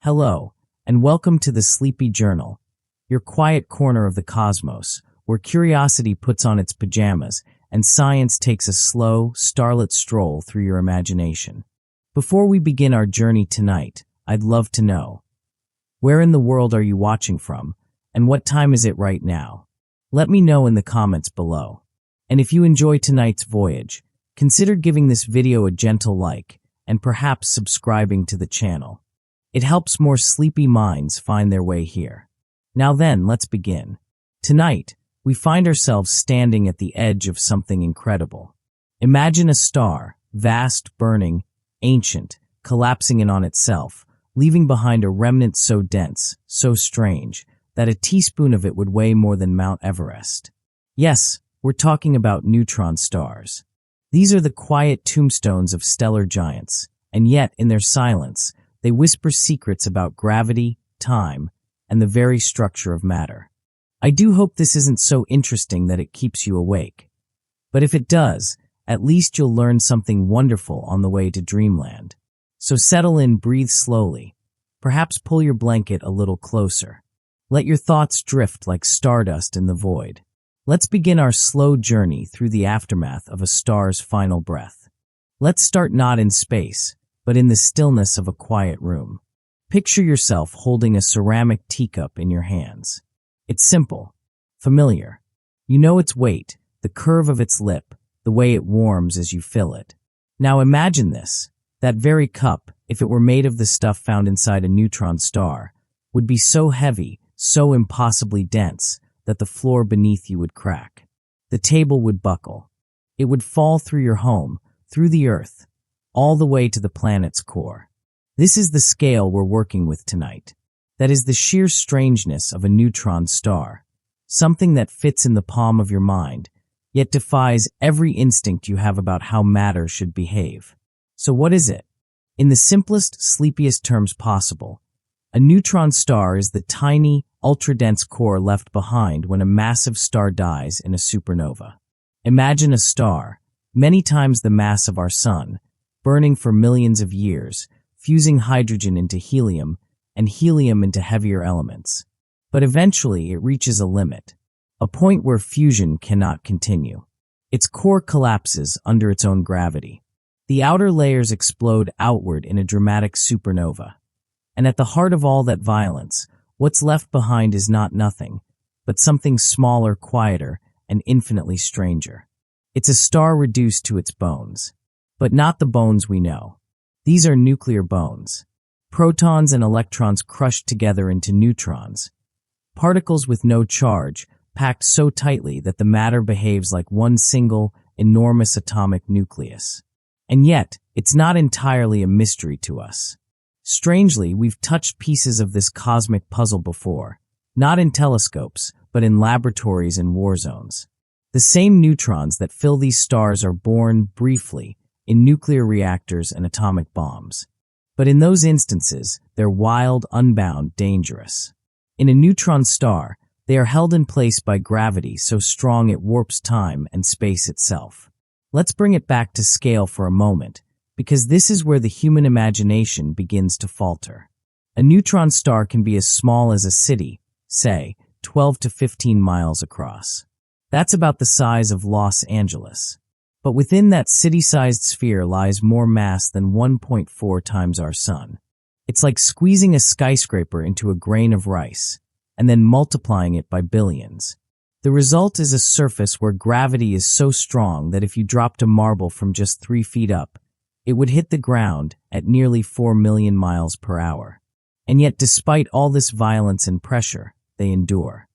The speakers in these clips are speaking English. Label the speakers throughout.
Speaker 1: Hello, and welcome to the Sleepy Journal, your quiet corner of the cosmos, where curiosity puts on its pajamas and science takes a slow, starlit stroll through your imagination. Before we begin our journey tonight, I'd love to know, where in the world are you watching from, and what time is it right now? Let me know in the comments below. And if you enjoy tonight's voyage, consider giving this video a gentle like and perhaps subscribing to the channel. It helps more sleepy minds find their way here. Now then, let's begin. Tonight, we find ourselves standing at the edge of something incredible. Imagine a star, vast, burning, ancient, collapsing in on itself, leaving behind a remnant so dense, so strange, that a teaspoon of it would weigh more than Mount Everest. Yes, we're talking about neutron stars. These are the quiet tombstones of stellar giants, and yet, in their silence, they whisper secrets about gravity, time, and the very structure of matter. I do hope this isn't so interesting that it keeps you awake. But if it does, at least you'll learn something wonderful on the way to dreamland. So settle in, breathe slowly. Perhaps pull your blanket a little closer. Let your thoughts drift like stardust in the void. Let's begin our slow journey through the aftermath of a star's final breath. Let's start not in space, but in the stillness of a quiet room. Picture yourself holding a ceramic teacup in your hands. It's simple, familiar. You know its weight, the curve of its lip, the way it warms as you fill it. Now imagine this. That very cup, if it were made of the stuff found inside a neutron star, would be so heavy, so impossibly dense, that the floor beneath you would crack. The table would buckle. It would fall through your home, through the earth, all the way to the planet's core. This is the scale we're working with tonight. That is the sheer strangeness of a neutron star, something that fits in the palm of your mind, yet defies every instinct you have about how matter should behave. So what is it? In the simplest, sleepiest terms possible, a neutron star is the tiny, ultra-dense core left behind when a massive star dies in a supernova. Imagine a star, many times the mass of our sun, burning for millions of years, fusing hydrogen into helium and helium into heavier elements. But eventually it reaches a limit, a point where fusion cannot continue. Its core collapses under its own gravity. The outer layers explode outward in a dramatic supernova. And at the heart of all that violence, what's left behind is not nothing, but something smaller, quieter, and infinitely stranger. It's a star reduced to its bones. But not the bones we know. These are nuclear bones. Protons and electrons crushed together into neutrons. Particles with no charge, packed so tightly that the matter behaves like one single, enormous atomic nucleus. And yet, it's not entirely a mystery to us. Strangely, we've touched pieces of this cosmic puzzle before, not in telescopes, but in laboratories and war zones. The same neutrons that fill these stars are born, briefly, in nuclear reactors and atomic bombs. But in those instances, they're wild, unbound, dangerous. In a neutron star, they are held in place by gravity so strong it warps time and space itself. Let's bring it back to scale for a moment, because this is where the human imagination begins to falter. A neutron star can be as small as a city, say, 12 to 15 miles across. That's about the size of Los Angeles. But within that city-sized sphere lies more mass than 1.4 times our sun. It's like squeezing a skyscraper into a grain of rice, and then multiplying it by billions. The result is a surface where gravity is so strong that if you dropped a marble from just 3 feet up, it would hit the ground at nearly 4 million miles per hour. And yet, despite all this violence and pressure, they endure.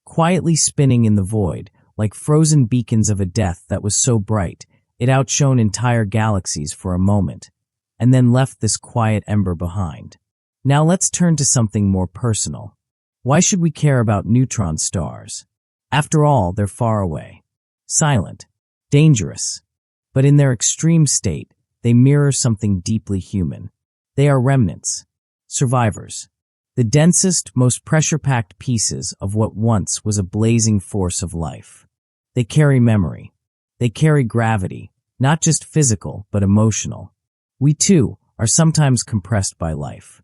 Speaker 1: Quietly spinning in the void, like frozen beacons of a death that was so bright, it outshone entire galaxies for a moment, and then left this quiet ember behind. Now let's turn to something more personal. Why should we care about neutron stars? After all, they're far away, silent, dangerous. But in their extreme state, they mirror something deeply human. They are remnants, survivors, the densest, most pressure-packed pieces of what once was a blazing force of life. They carry memory. They carry gravity, not just physical, but emotional. We, too, are sometimes compressed by life.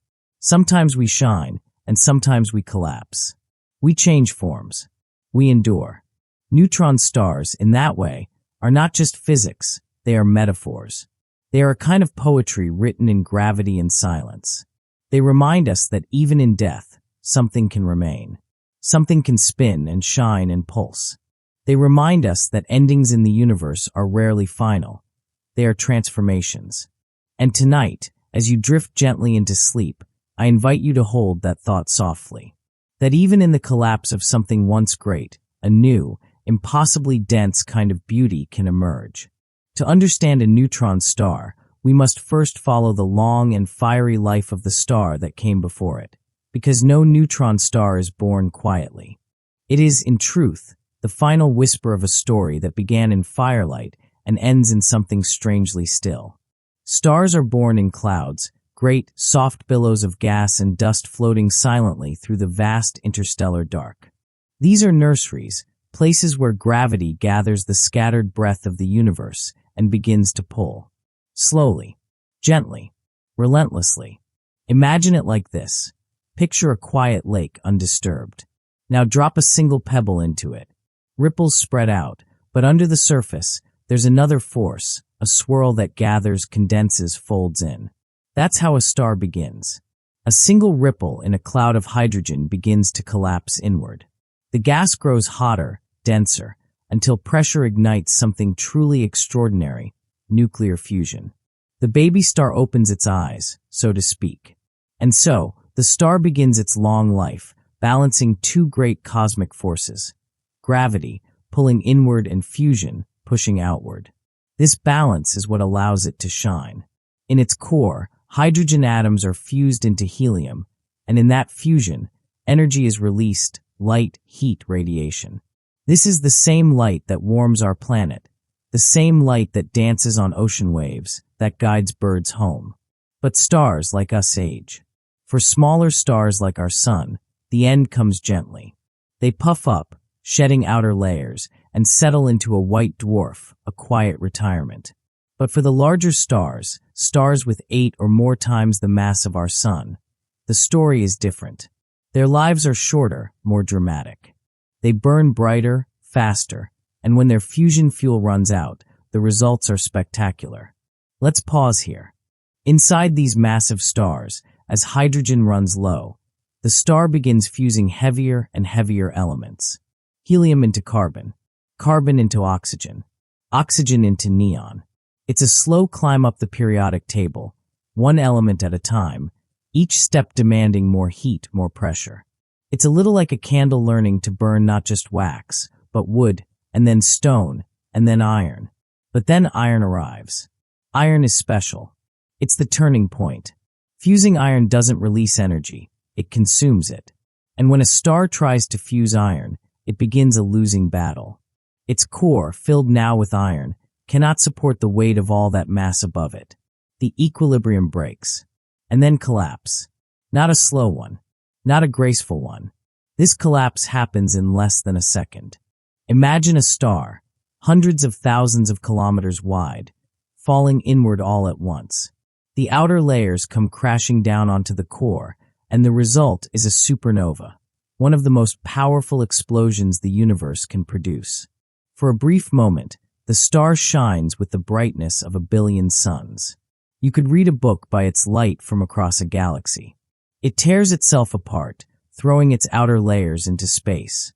Speaker 1: Sometimes we shine, and sometimes we collapse. We change forms. We endure. Neutron stars, in that way, are not just physics, they are metaphors. They are a kind of poetry written in gravity and silence. They remind us that even in death, something can remain. Something can spin and shine and pulse. They remind us that endings in the universe are rarely final. They are transformations. And tonight, as you drift gently into sleep, I invite you to hold that thought softly. That even in the collapse of something once great, a new, impossibly dense kind of beauty can emerge. To understand a neutron star, we must first follow the long and fiery life of the star that came before it, because no neutron star is born quietly. It is, in truth, the final whisper of a story that began in firelight and ends in something strangely still. Stars are born in clouds, great, soft billows of gas and dust floating silently through the vast interstellar dark. These are nurseries, places where gravity gathers the scattered breath of the universe and begins to pull. Slowly, gently, relentlessly. Imagine it like this. Picture a quiet lake undisturbed. Now drop a single pebble into it. Ripples spread out, but under the surface, there's another force, a swirl that gathers, condenses, folds in. That's how a star begins. A single ripple in a cloud of hydrogen begins to collapse inward. The gas grows hotter, denser, until pressure ignites something truly extraordinary, nuclear fusion. The baby star opens its eyes, so to speak. And so, the star begins its long life, balancing two great cosmic forces. Gravity, pulling inward, and fusion, pushing outward. This balance is what allows it to shine. In its core, hydrogen atoms are fused into helium, and in that fusion, energy is released, light, heat, radiation. This is the same light that warms our planet, the same light that dances on ocean waves, that guides birds home. But stars like us age. For smaller stars like our sun, the end comes gently. They puff up, shedding outer layers, and settle into a white dwarf, a quiet retirement. But for the larger stars, stars with 8 or more times the mass of our sun, the story is different. Their lives are shorter, more dramatic. They burn brighter, faster, and when their fusion fuel runs out, the results are spectacular. Let's pause here. Inside these massive stars, as hydrogen runs low, the star begins fusing heavier and heavier elements. Helium into carbon, carbon into oxygen, oxygen into neon. It's a slow climb up the periodic table, one element at a time, each step demanding more heat, more pressure. It's a little like a candle learning to burn not just wax, but wood, and then stone, and then iron. But then iron arrives. Iron is special. It's the turning point. Fusing iron doesn't release energy, it consumes it. And when a star tries to fuse iron, it begins a losing battle. Its core, filled now with iron, cannot support the weight of all that mass above it. The equilibrium breaks, and then collapse. Not a slow one, not a graceful one. This collapse happens in less than a second. Imagine a star, hundreds of thousands of kilometers wide, falling inward all at once. The outer layers come crashing down onto the core, and the result is a supernova, one of the most powerful explosions the universe can produce. For a brief moment, the star shines with the brightness of a billion suns. You could read a book by its light from across a galaxy. It tears itself apart, throwing its outer layers into space,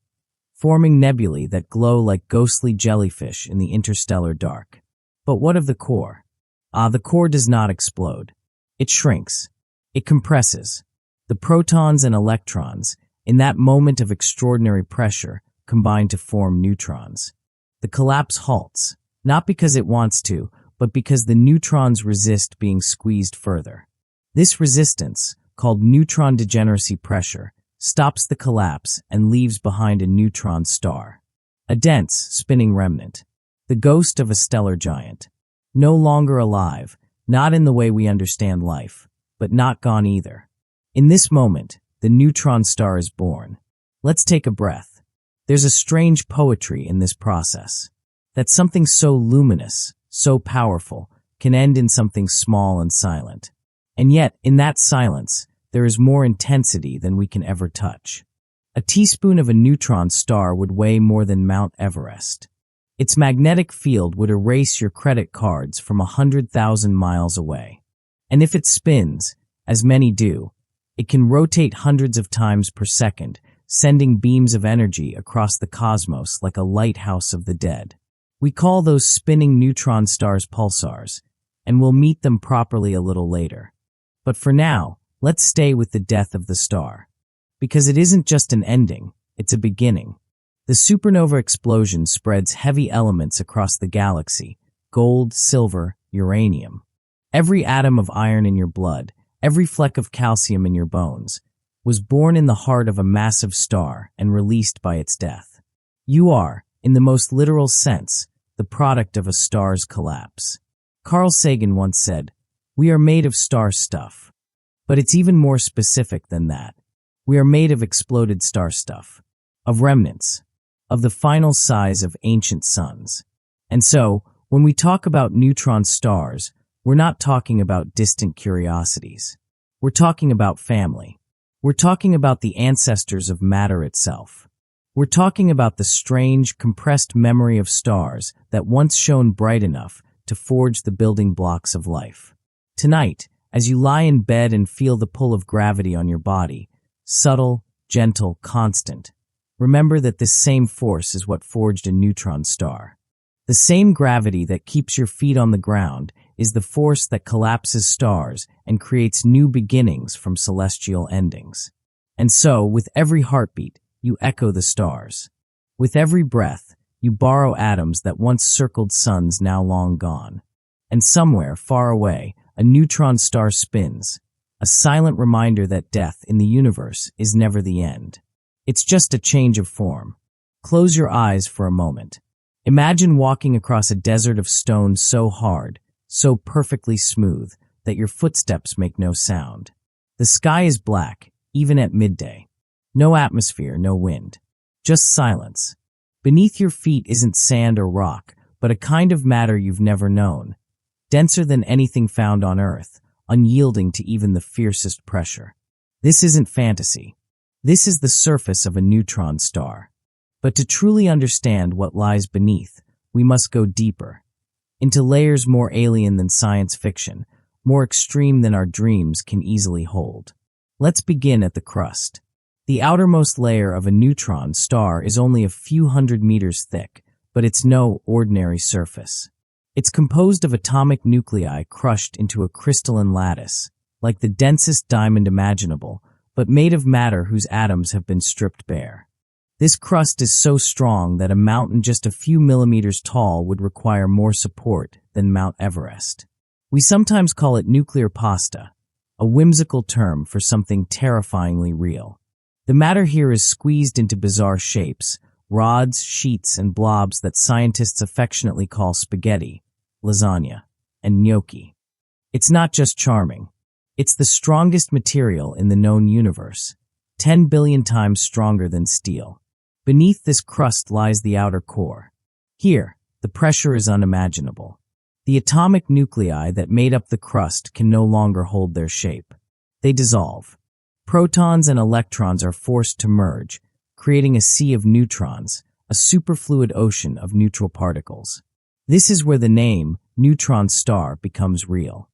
Speaker 1: forming nebulae that glow like ghostly jellyfish in the interstellar dark. But what of the core? The core does not explode. It shrinks. It compresses. The protons and electrons, in that moment of extraordinary pressure, combine to form neutrons. The collapse halts, not because it wants to, but because the neutrons resist being squeezed further. This resistance, called neutron degeneracy pressure, stops the collapse and leaves behind a neutron star. A dense, spinning remnant. The ghost of a stellar giant. No longer alive, not in the way we understand life, but not gone either. In this moment, the neutron star is born. Let's take a breath. There's a strange poetry in this process. That something so luminous, so powerful, can end in something small and silent. And yet, in that silence, there is more intensity than we can ever touch. A teaspoon of a neutron star would weigh more than Mount Everest. Its magnetic field would erase your credit cards from 100,000 miles away. And if it spins, as many do, it can rotate hundreds of times per second, sending beams of energy across the cosmos like a lighthouse of the dead. We call those spinning neutron stars pulsars, and we'll meet them properly a little later. But for now, let's stay with the death of the star. Because it isn't just an ending, it's a beginning. The supernova explosion spreads heavy elements across the galaxy: gold, silver, uranium. Every atom of iron in your blood, every fleck of calcium in your bones, was born in the heart of a massive star and released by its death. You are, in the most literal sense, the product of a star's collapse. Carl Sagan once said, "We are made of star stuff." But it's even more specific than that. We are made of exploded star stuff, of remnants, of the final size of ancient suns. And so, when we talk about neutron stars, we're not talking about distant curiosities. We're talking about family. We're talking about the ancestors of matter itself. We're talking about the strange, compressed memory of stars that once shone bright enough to forge the building blocks of life. Tonight, as you lie in bed and feel the pull of gravity on your body, subtle, gentle, constant, remember that this same force is what forged a neutron star. The same gravity that keeps your feet on the ground is the force that collapses stars and creates new beginnings from celestial endings. And so, with every heartbeat, you echo the stars. With every breath, you borrow atoms that once circled suns now long gone. And somewhere, far away, a neutron star spins, a silent reminder that death in the universe is never the end. It's just a change of form. Close your eyes for a moment. Imagine walking across a desert of stone so hard, so perfectly smooth, that your footsteps make no sound. The sky is black, even at midday. No atmosphere, no wind. Just silence. Beneath your feet isn't sand or rock, but a kind of matter you've never known. Denser than anything found on Earth, unyielding to even the fiercest pressure. This isn't fantasy. This is the surface of a neutron star. But to truly understand what lies beneath, we must go deeper, into layers more alien than science fiction, more extreme than our dreams can easily hold. Let's begin at the crust. The outermost layer of a neutron star is only a few hundred meters thick, but it's no ordinary surface. It's composed of atomic nuclei crushed into a crystalline lattice, like the densest diamond imaginable, but made of matter whose atoms have been stripped bare. This crust is so strong that a mountain just a few millimeters tall would require more support than Mount Everest. We sometimes call it nuclear pasta, a whimsical term for something terrifyingly real. The matter here is squeezed into bizarre shapes, rods, sheets, and blobs that scientists affectionately call spaghetti, lasagna, and gnocchi. It's not just charming. It's the strongest material in the known universe, 10 billion times stronger than steel. Beneath this crust lies the outer core. Here, the pressure is unimaginable. The atomic nuclei that made up the crust can no longer hold their shape. They dissolve. Protons and electrons are forced to merge, creating a sea of neutrons, a superfluid ocean of neutral particles. This is where the name, neutron star, becomes real.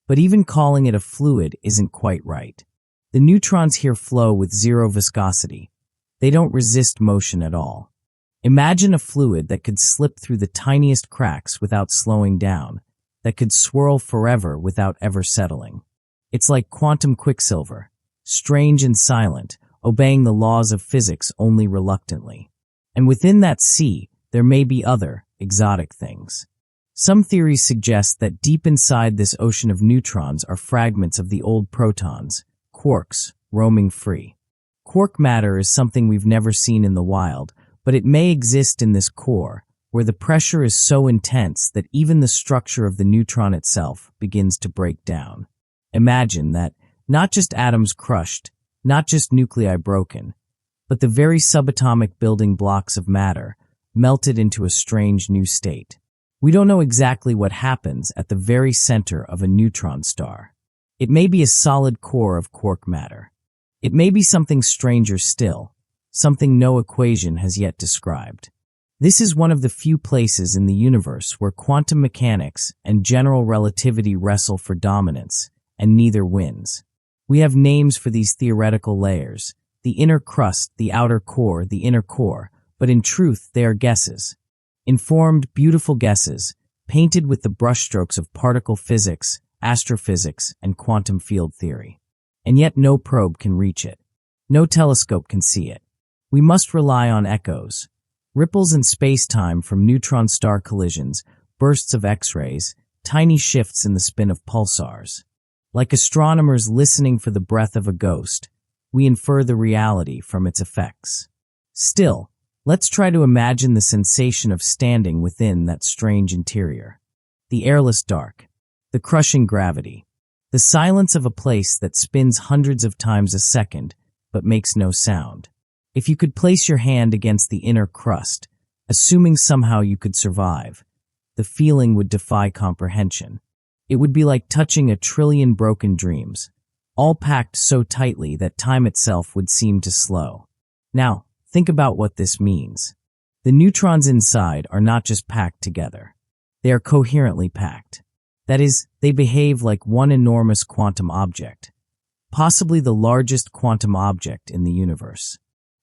Speaker 1: But even calling it a fluid isn't quite right. The neutrons here flow with zero viscosity. They don't resist motion at all. Imagine a fluid that could slip through the tiniest cracks without slowing down, that could swirl forever without ever settling. It's like quantum quicksilver, strange and silent, obeying the laws of physics only reluctantly. And within that sea, there may be other, exotic things. Some theories suggest that deep inside this ocean of neutrons are fragments of the old protons, quarks, roaming free. Quark matter is something we've never seen in the wild, but it may exist in this core, where the pressure is so intense that even the structure of the neutron itself begins to break down. Imagine that, not just atoms crushed, not just nuclei broken, but the very subatomic building blocks of matter melted into a strange new state. We don't know exactly what happens at the very center of a neutron star. It may be a solid core of quark matter. It may be something stranger still, something no equation has yet described. This is one of the few places in the universe where quantum mechanics and general relativity wrestle for dominance, and neither wins. We have names for these theoretical layers: the inner crust, the outer core, the inner core, but in truth they are guesses. Informed, beautiful guesses, painted with the brushstrokes of particle physics, astrophysics, and quantum field theory. And yet no probe can reach it. No telescope can see it. We must rely on echoes. Ripples in space-time from neutron star collisions, bursts of X-rays, tiny shifts in the spin of pulsars. Like astronomers listening for the breath of a ghost, we infer the reality from its effects. Still, let's try to imagine the sensation of standing within that strange interior. The airless dark, the crushing gravity, the silence of a place that spins hundreds of times a second but makes no sound. If you could place your hand against the inner crust, assuming somehow you could survive, the feeling would defy comprehension. It would be like touching a trillion broken dreams, all packed so tightly that time itself would seem to slow. Now, think about what this means. The neutrons inside are not just packed together. They are coherently packed. That is, they behave like one enormous quantum object, possibly the largest quantum object in the universe.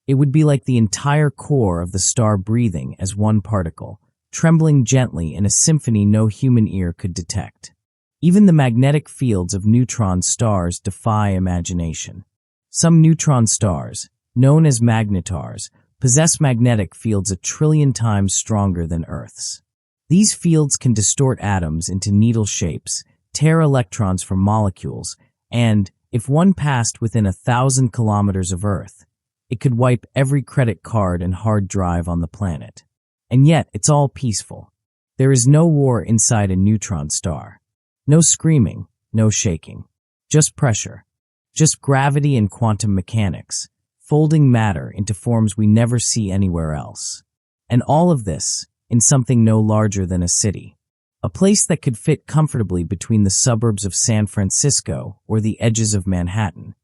Speaker 1: It would be like the entire core of the star breathing as one particle, trembling gently in a symphony no human ear could detect. Even the magnetic fields of neutron stars defy imagination. Some neutron stars, known as magnetars, possess magnetic fields a trillion times stronger than Earth's. These fields can distort atoms into needle shapes, tear electrons from molecules, and, if one passed within 1,000 kilometers of Earth, it could wipe every credit card and hard drive on the planet. And yet, it's all peaceful. There is no war inside a neutron star. No screaming, no shaking. Just pressure. Just gravity and quantum mechanics, folding matter into forms we never see anywhere else. And all of this in something no larger than a city. A place that could fit comfortably between the suburbs of San Francisco or the edges of Manhattan,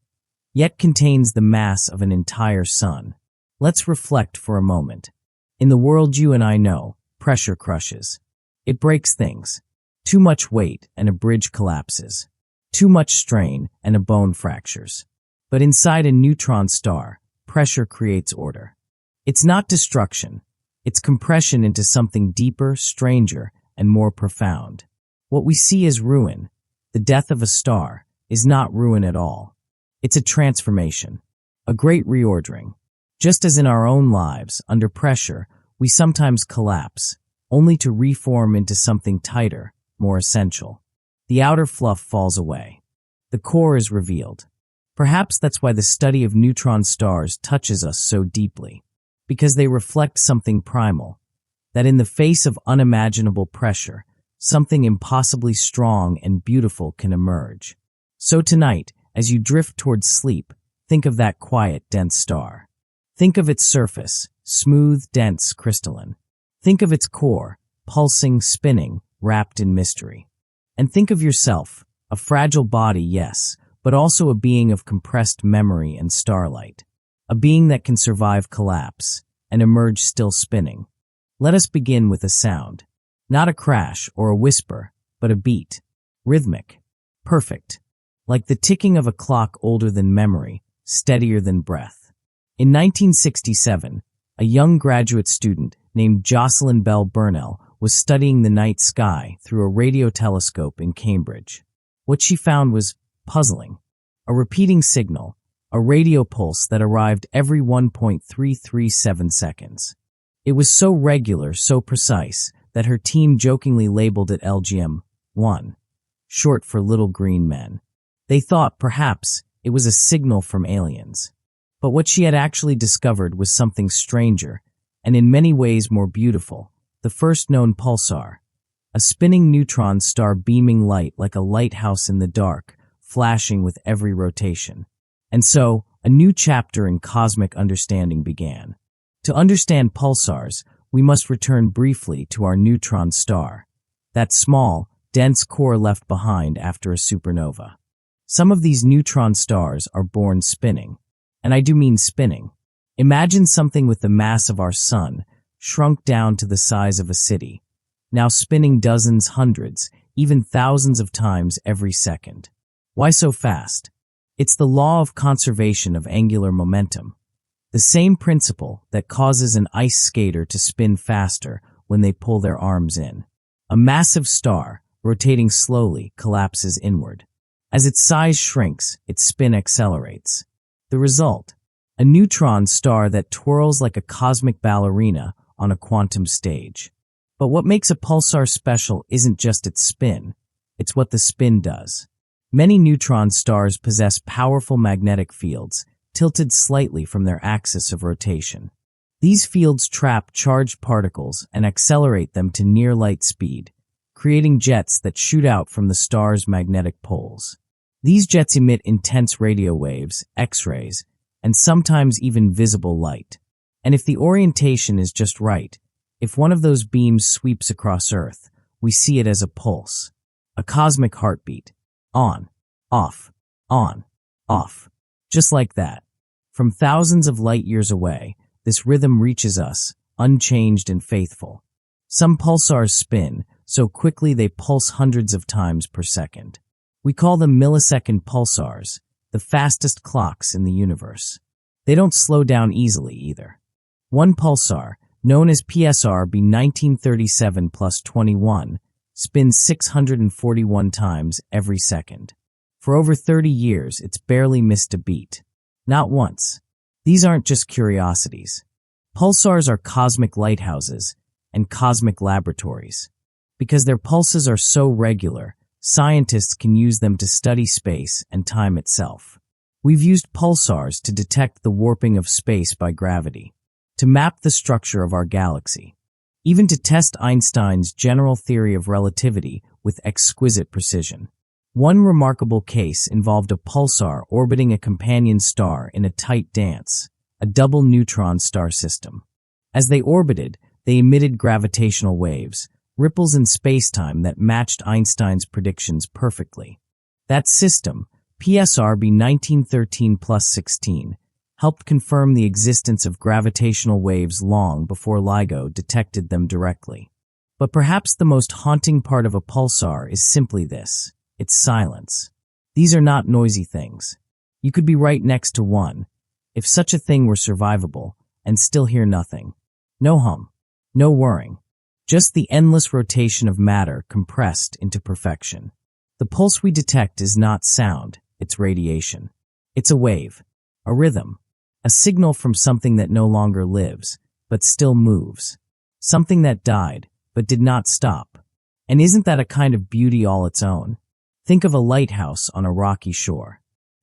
Speaker 1: yet contains the mass of an entire sun. Let's reflect for a moment. In the world you and I know, pressure crushes. It breaks things. Too much weight and a bridge collapses. Too much strain and a bone fractures. But inside a neutron star, pressure creates order. It's not destruction. It's compression into something deeper, stranger, and more profound. What we see as ruin, the death of a star, is not ruin at all. It's a transformation, a great reordering. Just as in our own lives, under pressure, we sometimes collapse, only to reform into something tighter, more essential. The outer fluff falls away. The core is revealed. Perhaps that's why the study of neutron stars touches us so deeply, because they reflect something primal, that in the face of unimaginable pressure, something impossibly strong and beautiful can emerge. So tonight, as you drift towards sleep, think of that quiet, dense star. Think of its surface, smooth, dense, crystalline. Think of its core, pulsing, spinning, wrapped in mystery. And think of yourself, a fragile body, yes, but also a being of compressed memory and starlight. A being that can survive collapse and emerge still spinning. Let us begin with a sound. Not a crash or a whisper, but a beat. Rhythmic. Perfect. Like the ticking of a clock older than memory, steadier than breath. In 1967, a young graduate student named Jocelyn Bell Burnell was studying the night sky through a radio telescope in Cambridge. What she found was puzzling. A repeating signal, a radio pulse that arrived every 1.337 seconds. It was so regular, so precise, that her team jokingly labeled it LGM-1, short for Little Green Men. They thought perhaps it was a signal from aliens. But what she had actually discovered was something stranger, and in many ways more beautiful, the first known pulsar, a spinning neutron star beaming light like a lighthouse in the dark, flashing with every rotation. And so, a new chapter in cosmic understanding began. To understand pulsars, we must return briefly to our neutron star, that small, dense core left behind after a supernova. Some of these neutron stars are born spinning. And I do mean spinning. Imagine something with the mass of our sun, shrunk down to the size of a city, now spinning dozens, hundreds, even thousands of times every second. Why so fast? It's the law of conservation of angular momentum, the same principle that causes an ice skater to spin faster when they pull their arms in. A massive star, rotating slowly, collapses inward. As its size shrinks, its spin accelerates. The result? A neutron star that twirls like a cosmic ballerina on a quantum stage. But what makes a pulsar special isn't just its spin, it's what the spin does. Many neutron stars possess powerful magnetic fields, tilted slightly from their axis of rotation. These fields trap charged particles and accelerate them to near light speed, creating jets that shoot out from the star's magnetic poles. These jets emit intense radio waves, X-rays, and sometimes even visible light. And if the orientation is just right, if one of those beams sweeps across Earth, we see it as a pulse, a cosmic heartbeat. On, off, just like that. From thousands of light years away, this rhythm reaches us, unchanged and faithful. Some pulsars spin so quickly they pulse hundreds of times per second. We call them millisecond pulsars, the fastest clocks in the universe. They don't slow down easily either. One pulsar, known as PSR B 1937 plus 21, spins 641 times every second. For over 30 years, it's barely missed a beat. Not once. These aren't just curiosities. Pulsars are cosmic lighthouses and cosmic laboratories. Because their pulses are so regular, scientists can use them to study space and time itself. We've used pulsars to detect the warping of space by gravity, to map the structure of our galaxy, even to test Einstein's general theory of relativity with exquisite precision. One remarkable case involved a pulsar orbiting a companion star in a tight dance, a double neutron star system. As they orbited, they emitted gravitational waves, ripples in spacetime that matched Einstein's predictions perfectly. That system, PSR B 1913 plus 16, helped confirm the existence of gravitational waves long before LIGO detected them directly. But perhaps the most haunting part of a pulsar is simply this: its silence. These are not noisy things. You could be right next to one, if such a thing were survivable, and still hear nothing. No hum, no whirring. Just the endless rotation of matter compressed into perfection. The pulse we detect is not sound, it's radiation. It's a wave, a rhythm, a signal from something that no longer lives, but still moves. Something that died, but did not stop. And isn't that a kind of beauty all its own? Think of a lighthouse on a rocky shore.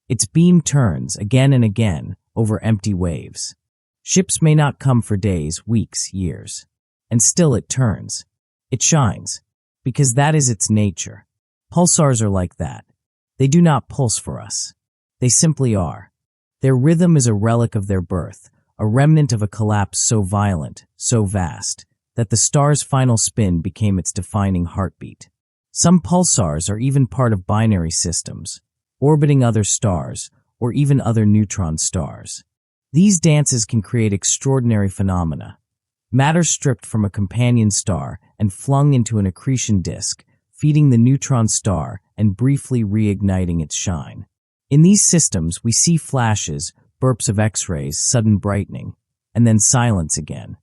Speaker 1: Its beam turns again and again over empty waves. Ships may not come for days, weeks, years. And still it turns. It shines. Because that is its nature. Pulsars are like that. They do not pulse for us. They simply are. Their rhythm is a relic of their birth, a remnant of a collapse so violent, so vast, that the star's final spin became its defining heartbeat. Some pulsars are even part of binary systems, orbiting other stars, or even other neutron stars. These dances can create extraordinary phenomena. Matter stripped from a companion star and flung into an accretion disk, feeding the neutron star and briefly reigniting its shine. In these systems, we see flashes, burps of X-rays, sudden brightening, and then silence again.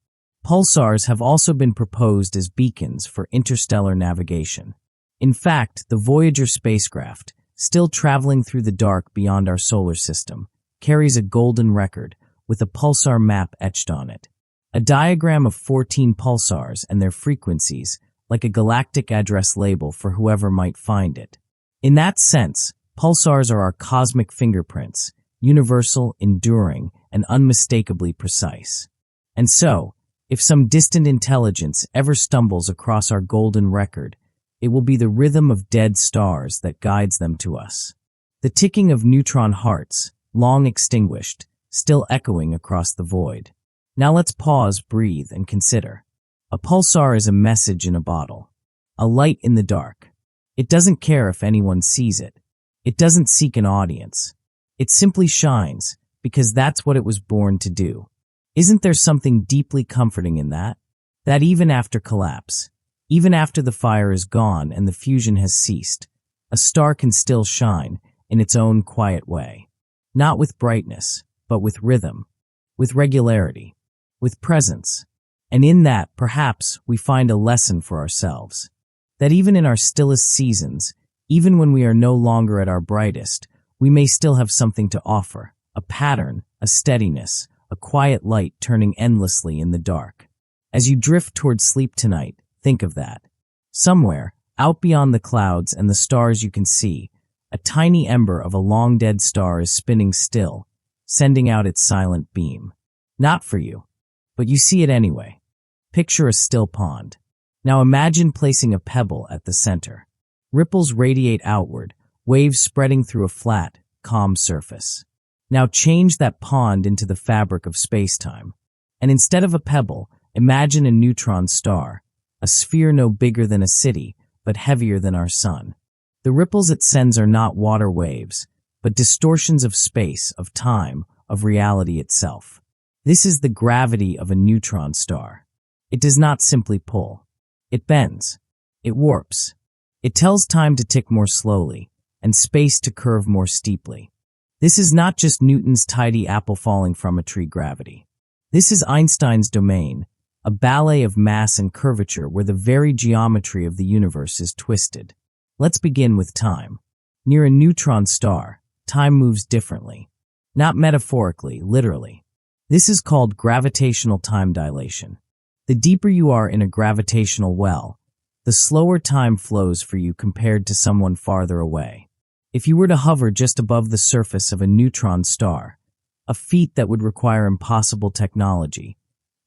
Speaker 1: Pulsars have also been proposed as beacons for interstellar navigation. In fact, the Voyager spacecraft, still traveling through the dark beyond our solar system, carries a golden record with a pulsar map etched on it. A diagram of 14 pulsars and their frequencies, like a galactic address label for whoever might find it. In that sense, pulsars are our cosmic fingerprints, universal, enduring, and unmistakably precise. And so, if some distant intelligence ever stumbles across our golden record, it will be the rhythm of dead stars that guides them to us. The ticking of neutron hearts, long extinguished, still echoing across the void. Now let's pause, breathe, and consider. A pulsar is a message in a bottle, a light in the dark. It doesn't care if anyone sees it. It doesn't seek an audience. It simply shines, because that's what it was born to do. Isn't there something deeply comforting in that? That even after collapse, even after the fire is gone and the fusion has ceased, a star can still shine in its own quiet way. Not with brightness, but with rhythm, with regularity, with presence. And in that, perhaps, we find a lesson for ourselves. That even in our stillest seasons, even when we are no longer at our brightest, we may still have something to offer, a pattern, a steadiness, a quiet light turning endlessly in the dark. As you drift toward sleep tonight, think of that. Somewhere, out beyond the clouds and the stars you can see, a tiny ember of a long-dead star is spinning still, sending out its silent beam. Not for you, but you see it anyway. Picture a still pond. Now imagine placing a pebble at the center. Ripples radiate outward, waves spreading through a flat, calm surface. Now change that pond into the fabric of space-time. And instead of a pebble, imagine a neutron star, a sphere no bigger than a city, but heavier than our sun. The ripples it sends are not water waves, but distortions of space, of time, of reality itself. This is the gravity of a neutron star. It does not simply pull. It bends. It warps. It tells time to tick more slowly, and space to curve more steeply. This is not just Newton's tidy apple falling from a tree gravity. This is Einstein's domain, a ballet of mass and curvature where the very geometry of the universe is twisted. Let's begin with time. Near a neutron star, time moves differently. Not metaphorically, literally. This is called gravitational time dilation. The deeper you are in a gravitational well, the slower time flows for you compared to someone farther away. If you were to hover just above the surface of a neutron star, a feat that would require impossible technology,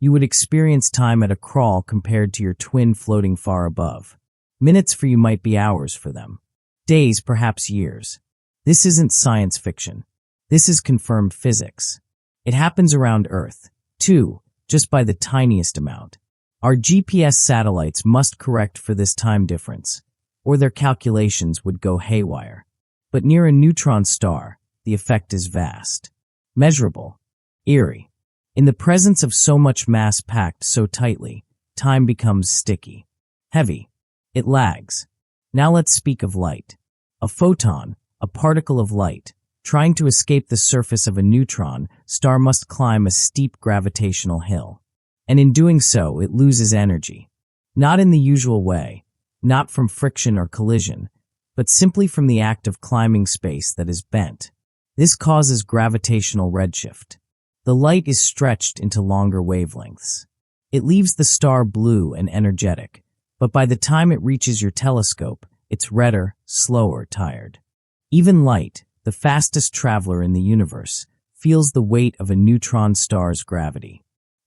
Speaker 1: you would experience time at a crawl compared to your twin floating far above. Minutes for you might be hours for them. Days, perhaps years. This isn't science fiction. This is confirmed physics. It happens around Earth, too, just by the tiniest amount. Our GPS satellites must correct for this time difference, or their calculations would go haywire. But near a neutron star, the effect is vast. Measurable. Eerie. In the presence of so much mass packed so tightly, time becomes sticky. Heavy. It lags. Now let's speak of light. A photon, a particle of light, trying to escape the surface of a neutron star must climb a steep gravitational hill. And in doing so, it loses energy. Not in the usual way, not from friction or collision, but simply from the act of climbing space that is bent. This causes gravitational redshift. The light is stretched into longer wavelengths. It leaves the star blue and energetic, but by the time it reaches your telescope, it's redder, slower, tired. Even light, the fastest traveler in the universe, feels the weight of a neutron star's gravity.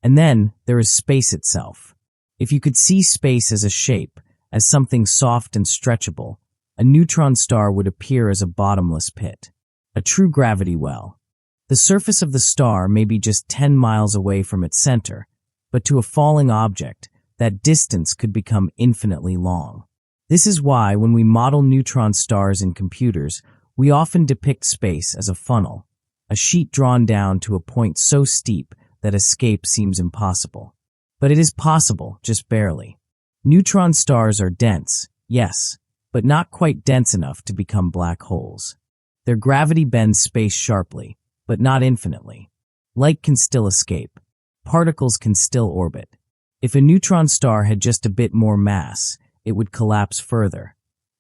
Speaker 1: And then there is space itself. If you could see space as a shape, as something soft and stretchable, a neutron star would appear as a bottomless pit, a true gravity well. The surface of the star may be just 10 miles away from its center, but to a falling object, that distance could become infinitely long. This is why, when we model neutron stars in computers, we often depict space as a funnel, a sheet drawn down to a point so steep that escape seems impossible. But it is possible, just barely. Neutron stars are dense, yes, but not quite dense enough to become black holes. Their gravity bends space sharply, but not infinitely. Light can still escape. Particles can still orbit. If a neutron star had just a bit more mass, it would collapse further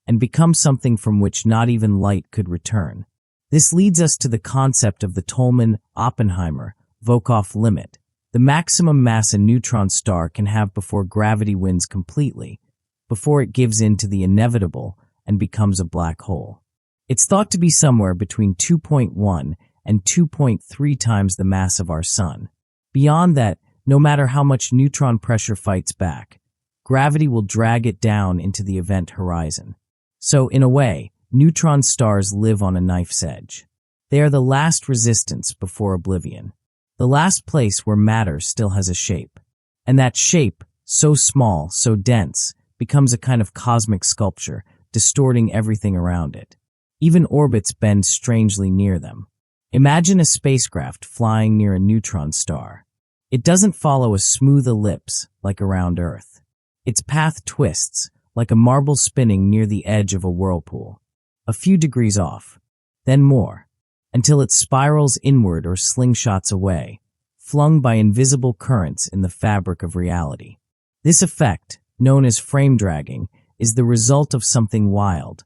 Speaker 1: and become something from which not even light could return. This leads us to the concept of the Tolman-Oppenheimer-Volkoff limit, the maximum mass a neutron star can have before gravity wins completely, before it gives in to the inevitable and becomes a black hole. It's thought to be somewhere between 2.1 and 2.3 times the mass of our Sun. Beyond that, no matter how much neutron pressure fights back, gravity will drag it down into the event horizon. So, in a way, neutron stars live on a knife's edge. They are the last resistance before oblivion, the last place where matter still has a shape. And that shape, so small, so dense, becomes a kind of cosmic sculpture, distorting everything around it. Even orbits bend strangely near them. Imagine a spacecraft flying near a neutron star. It doesn't follow a smooth ellipse like around Earth. Its path twists, like a marble spinning near the edge of a whirlpool. A few degrees off, then more, until it spirals inward or slingshots away, flung by invisible currents in the fabric of reality. This effect, known as frame dragging, is the result of something wild,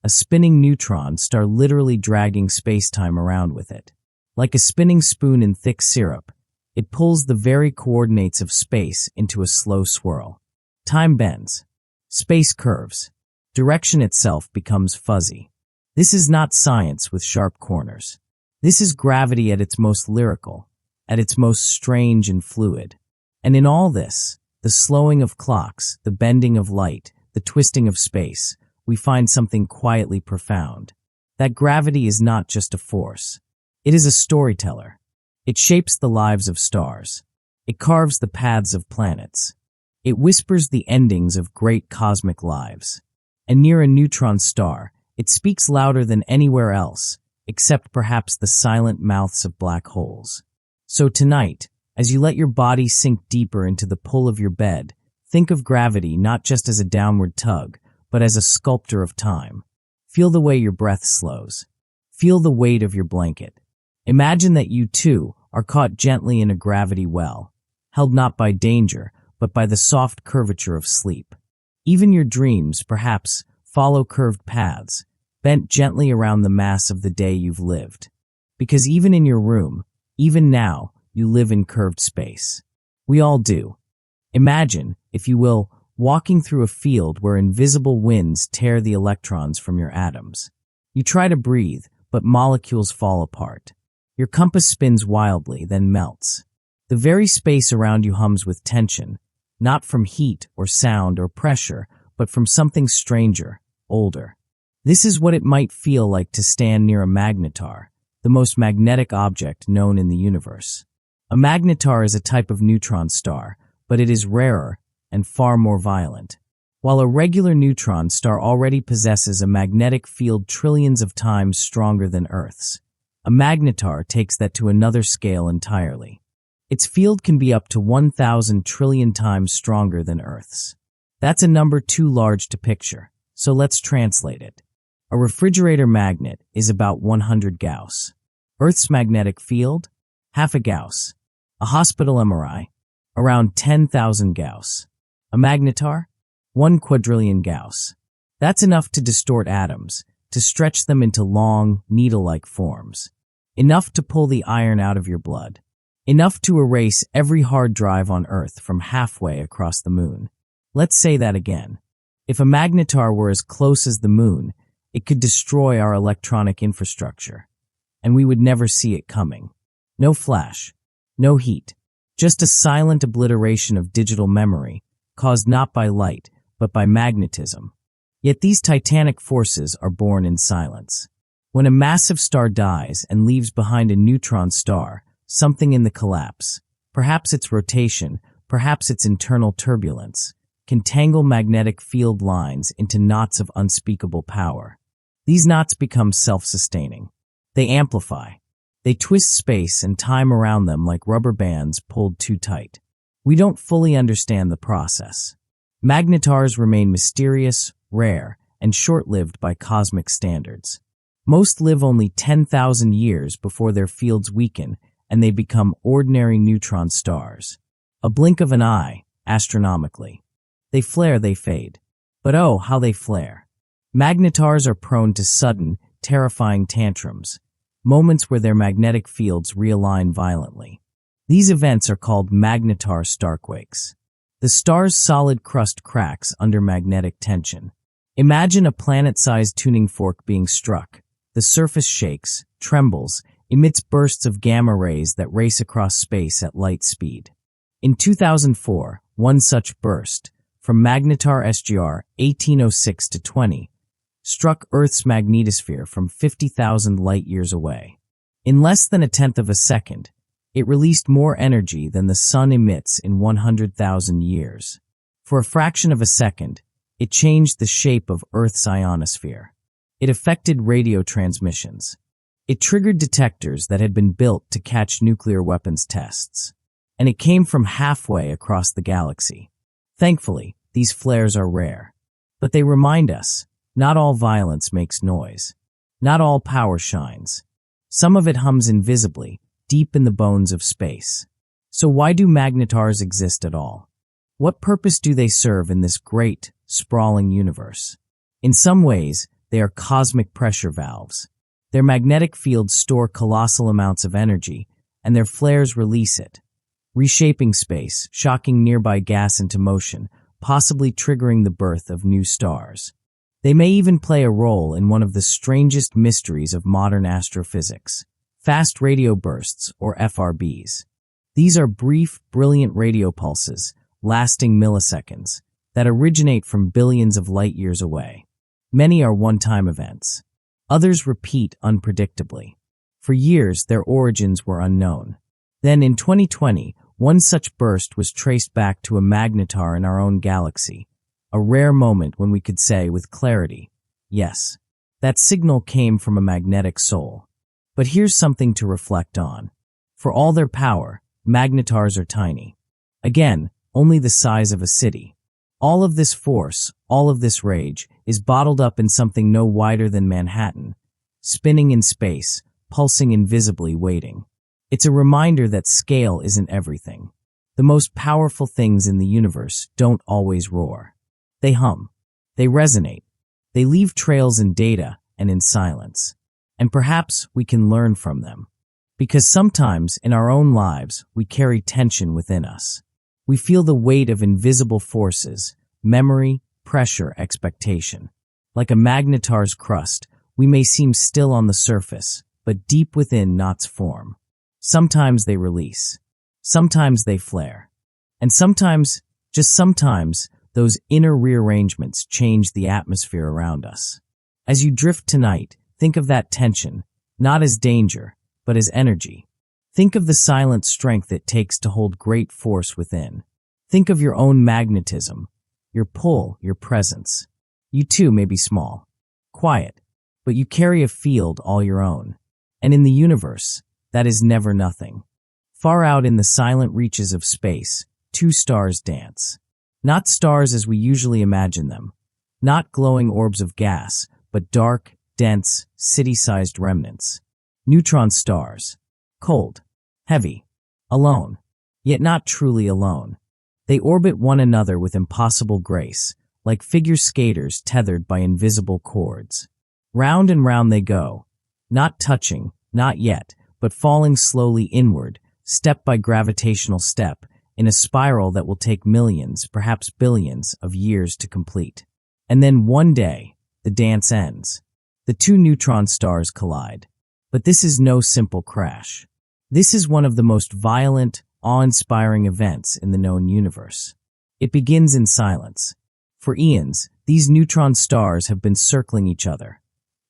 Speaker 1: a spinning neutron star literally dragging space-time around with it. Like a spinning spoon in thick syrup, it pulls the very coordinates of space into a slow swirl. Time bends. Space curves. Direction itself becomes fuzzy. This is not science with sharp corners. This is gravity at its most lyrical, at its most strange and fluid. And in all this, the slowing of clocks, the bending of light, the twisting of space, we find something quietly profound. That gravity is not just a force. It is a storyteller. It shapes the lives of stars. It carves the paths of planets. It whispers the endings of great cosmic lives. And near a neutron star, it speaks louder than anywhere else, except perhaps the silent mouths of black holes. So tonight, as you let your body sink deeper into the pull of your bed, think of gravity not just as a downward tug, but as a sculptor of time. Feel the way your breath slows. Feel the weight of your blanket. Imagine that you, too, are caught gently in a gravity well, held not by danger, but by the soft curvature of sleep. Even your dreams, perhaps, follow curved paths, bent gently around the mass of the day you've lived. Because even in your room, even now, you live in curved space. We all do. Imagine, if you will, walking through a field where invisible winds tear the electrons from your atoms. You try to breathe, but molecules fall apart. Your compass spins wildly, then melts. The very space around you hums with tension, not from heat or sound or pressure, but from something stranger, older. This is what it might feel like to stand near a magnetar, the most magnetic object known in the universe. A magnetar is a type of neutron star, but it is rarer and far more violent. While a regular neutron star already possesses a magnetic field trillions of times stronger than Earth's, a magnetar takes that to another scale entirely. Its field can be up to 1,000 trillion times stronger than Earth's. That's a number too large to picture, so let's translate it. A refrigerator magnet is about 100 Gauss. Earth's magnetic field? Half a Gauss. A hospital MRI? Around 10,000 Gauss. A magnetar? 1 quadrillion Gauss. That's enough to distort atoms, to stretch them into long, needle-like forms. Enough to pull the iron out of your blood. Enough to erase every hard drive on Earth from halfway across the moon. Let's say that again. If a magnetar were as close as the moon, it could destroy our electronic infrastructure, and we would never see it coming. No flash, no heat, just a silent obliteration of digital memory, caused not by light, but by magnetism. Yet these titanic forces are born in silence. When a massive star dies and leaves behind a neutron star, something in the collapse, perhaps its rotation, perhaps its internal turbulence, can tangle magnetic field lines into knots of unspeakable power. These knots become self-sustaining. They amplify. They twist space and time around them like rubber bands pulled too tight. We don't fully understand the process. Magnetars remain mysterious, rare, and short-lived by cosmic standards. Most live only 10,000 years before their fields weaken and they become ordinary neutron stars. A blink of an eye, astronomically. They flare, they fade. But oh, how they flare. Magnetars are prone to sudden, terrifying tantrums, moments where their magnetic fields realign violently. These events are called magnetar starquakes. The star's solid crust cracks under magnetic tension. Imagine a planet-sized tuning fork being struck. The surface shakes, trembles, emits bursts of gamma rays that race across space at light speed. In 2004, one such burst, from magnetar SGR 1806-20, struck Earth's magnetosphere from 50,000 light-years away. In less than a tenth of a second, it released more energy than the sun emits in 100,000 years. For a fraction of a second, it changed the shape of Earth's ionosphere. It affected radio transmissions. It triggered detectors that had been built to catch nuclear weapons tests. And it came from halfway across the galaxy. Thankfully, these flares are rare. But they remind us, not all violence makes noise. Not all power shines. Some of it hums invisibly, deep in the bones of space. So why do magnetars exist at all? What purpose do they serve in this great, sprawling universe? In some ways, they are cosmic pressure valves. Their magnetic fields store colossal amounts of energy, and their flares release it, reshaping space, shocking nearby gas into motion, possibly triggering the birth of new stars. They may even play a role in one of the strangest mysteries of modern astrophysics, fast radio bursts, or FRBs. These are brief, brilliant radio pulses, lasting milliseconds, that originate from billions of light years away. Many are one-time events. Others repeat unpredictably. For years, their origins were unknown. Then, in 2020, one such burst was traced back to a magnetar in our own galaxy, a rare moment when we could say with clarity, yes, that signal came from a magnetic soul. But here's something to reflect on. For all their power, magnetars are tiny. Again, only the size of a city. All of this force, all of this rage, is bottled up in something no wider than Manhattan, spinning in space, pulsing invisibly, waiting. It's a reminder that scale isn't everything. The most powerful things in the universe don't always roar. They hum. They resonate. They leave trails in data and in silence. And perhaps we can learn from them. Because sometimes in our own lives, we carry tension within us. We feel the weight of invisible forces, memory, pressure, expectation. Like a magnetar's crust, we may seem still on the surface, but deep within knots form. Sometimes they release. Sometimes they flare. And sometimes, just sometimes, those inner rearrangements change the atmosphere around us. As you drift tonight, think of that tension, not as danger, but as energy. Think of the silent strength it takes to hold great force within. Think of your own magnetism, your pull, your presence. You too may be small, quiet, but you carry a field all your own. And in the universe, that is never nothing. Far out in the silent reaches of space, two stars dance. Not stars as we usually imagine them. Not glowing orbs of gas, but dark, dense, city-sized remnants. Neutron stars. Cold. Heavy. Alone. Yet not truly alone. They orbit one another with impossible grace, like figure skaters tethered by invisible cords. Round and round they go, not touching, not yet, but falling slowly inward, step by gravitational step, in a spiral that will take millions, perhaps billions, of years to complete. And then one day, the dance ends. The two neutron stars collide. But this is no simple crash. This is one of the most violent, awe-inspiring events in the known universe. It begins in silence. For eons, these neutron stars have been circling each other,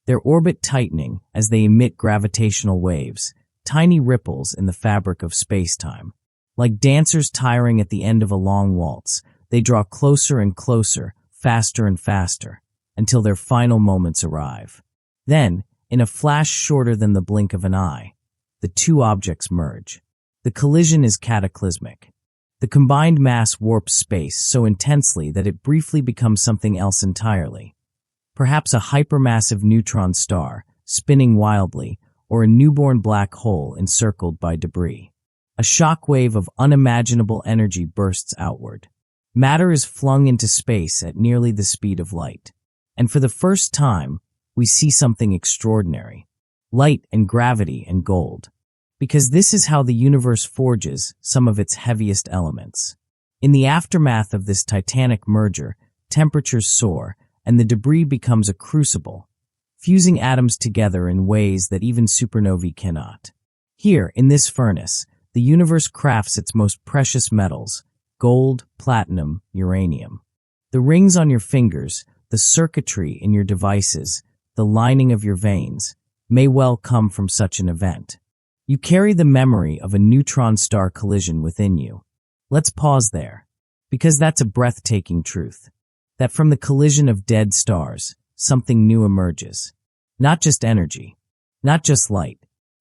Speaker 1: their orbit tightening as they emit gravitational waves, tiny ripples in the fabric of space-time. Like dancers tiring at the end of a long waltz, they draw closer and closer, faster and faster, until their final moments arrive. Then, in a flash shorter than the blink of an eye, the two objects merge. The collision is cataclysmic. The combined mass warps space so intensely that it briefly becomes something else entirely. Perhaps a hypermassive neutron star, spinning wildly, or a newborn black hole encircled by debris. A shock wave of unimaginable energy bursts outward. Matter is flung into space at nearly the speed of light. And for the first time, we see something extraordinary. Light and gravity and gold. Because this is how the universe forges some of its heaviest elements. In the aftermath of this titanic merger, temperatures soar, and the debris becomes a crucible, fusing atoms together in ways that even supernovae cannot. Here, in this furnace, the universe crafts its most precious metals: gold, platinum, uranium. The rings on your fingers, the circuitry in your devices, the lining of your veins, may well come from such an event. You carry the memory of a neutron star collision within you. Let's pause there, because that's a breathtaking truth. That from the collision of dead stars, something new emerges. Not just energy, not just light,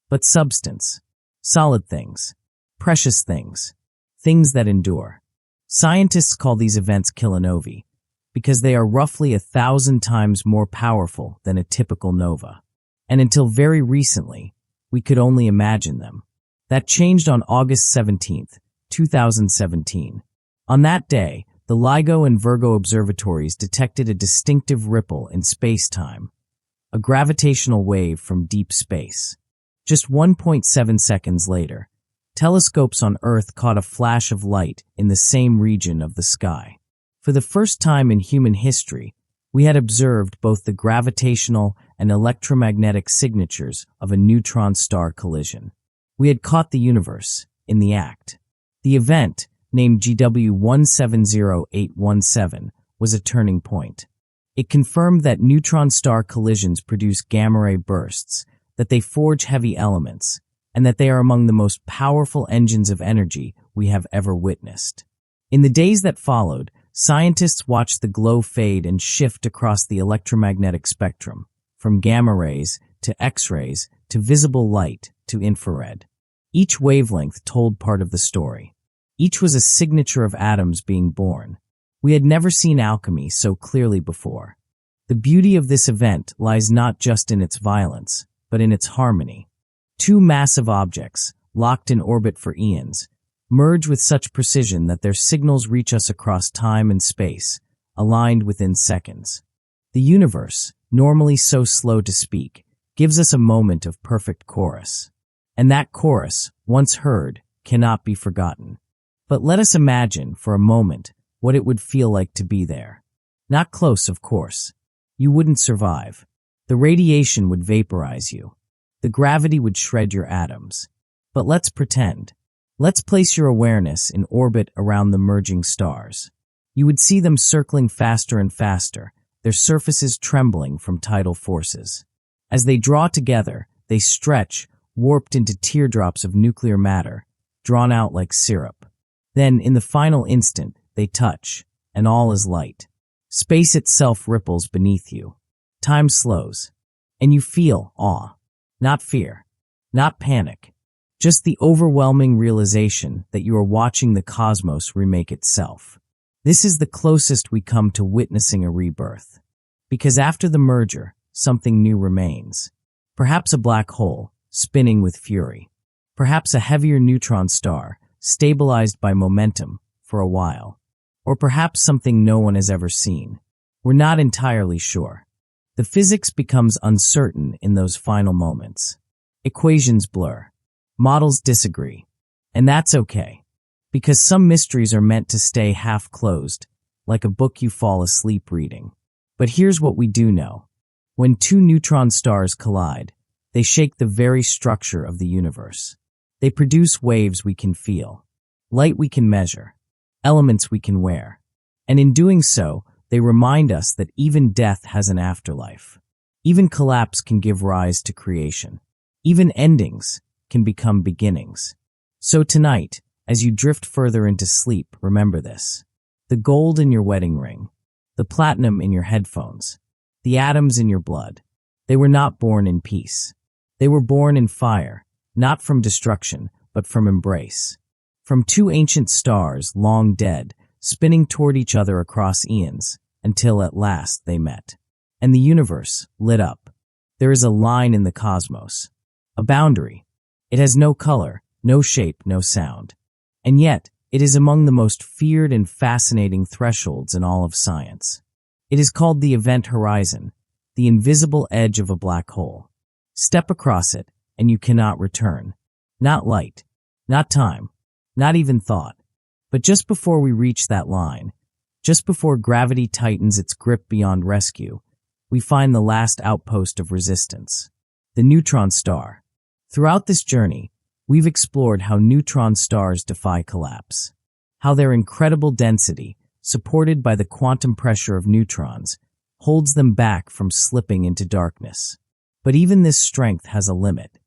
Speaker 1: but substance, solid things, precious things, things that endure. Scientists call these events kilonovae because they are roughly 1,000 times more powerful than a typical nova. And until very recently, we could only imagine them. That changed on August 17, 2017. On that day, the LIGO and Virgo observatories detected a distinctive ripple in space-time, a gravitational wave from deep space. Just 1.7 seconds later, telescopes on Earth caught a flash of light in the same region of the sky. For the first time in human history, we had observed both the gravitational and electromagnetic signatures of a neutron star collision. We had caught the universe in the act. The event, named GW 170817, was a turning point. It confirmed that neutron star collisions produce gamma-ray bursts, that they forge heavy elements, and that they are among the most powerful engines of energy we have ever witnessed. In the days that followed, scientists watched the glow fade and shift across the electromagnetic spectrum, from gamma rays to X-rays to visible light to infrared. Each wavelength told part of the story. Each was a signature of atoms being born. We had never seen alchemy so clearly before. The beauty of this event lies not just in its violence, but in its harmony. Two massive objects, locked in orbit for eons, merge with such precision that their signals reach us across time and space, aligned within seconds. The universe, normally so slow to speak, gives us a moment of perfect chorus. And that chorus, once heard, cannot be forgotten. But let us imagine, for a moment, what it would feel like to be there. Not close, of course. You wouldn't survive. The radiation would vaporize you. The gravity would shred your atoms. But let's pretend. Let's place your awareness in orbit around the merging stars. You would see them circling faster and faster, their surfaces trembling from tidal forces. As they draw together, they stretch, warped into teardrops of nuclear matter, drawn out like syrup. Then, in the final instant, they touch, and all is light. Space itself ripples beneath you. Time slows, and you feel awe. Not fear, not panic. Just the overwhelming realization that you are watching the cosmos remake itself. This is the closest we come to witnessing a rebirth. Because after the merger, something new remains. Perhaps a black hole, spinning with fury. Perhaps a heavier neutron star, stabilized by momentum, for a while. Or perhaps something no one has ever seen. We're not entirely sure. The physics becomes uncertain in those final moments. Equations blur. Models disagree. And that's okay. Because some mysteries are meant to stay half-closed, like a book you fall asleep reading. But here's what we do know. When two neutron stars collide, they shake the very structure of the universe. They produce waves we can feel, light we can measure, elements we can wear. And in doing so, they remind us that even death has an afterlife. Even collapse can give rise to creation. Even endings can become beginnings. So tonight, as you drift further into sleep, remember this. The gold in your wedding ring, the platinum in your headphones, the atoms in your blood, they were not born in peace. They were born in fire, not from destruction, but from embrace. From two ancient stars, long dead, spinning toward each other across eons, until at last they met. And the universe lit up. There is a line in the cosmos, a boundary. It has no color, no shape, no sound. And yet, it is among the most feared and fascinating thresholds in all of science. It is called the event horizon, the invisible edge of a black hole. Step across it, and you cannot return. Not light, not time, not even thought. But just before we reach that line, just before gravity tightens its grip beyond rescue, we find the last outpost of resistance, the neutron star. Throughout this journey, we've explored how neutron stars defy collapse, how their incredible density, supported by the quantum pressure of neutrons, holds them back from slipping into darkness. But even this strength has a limit.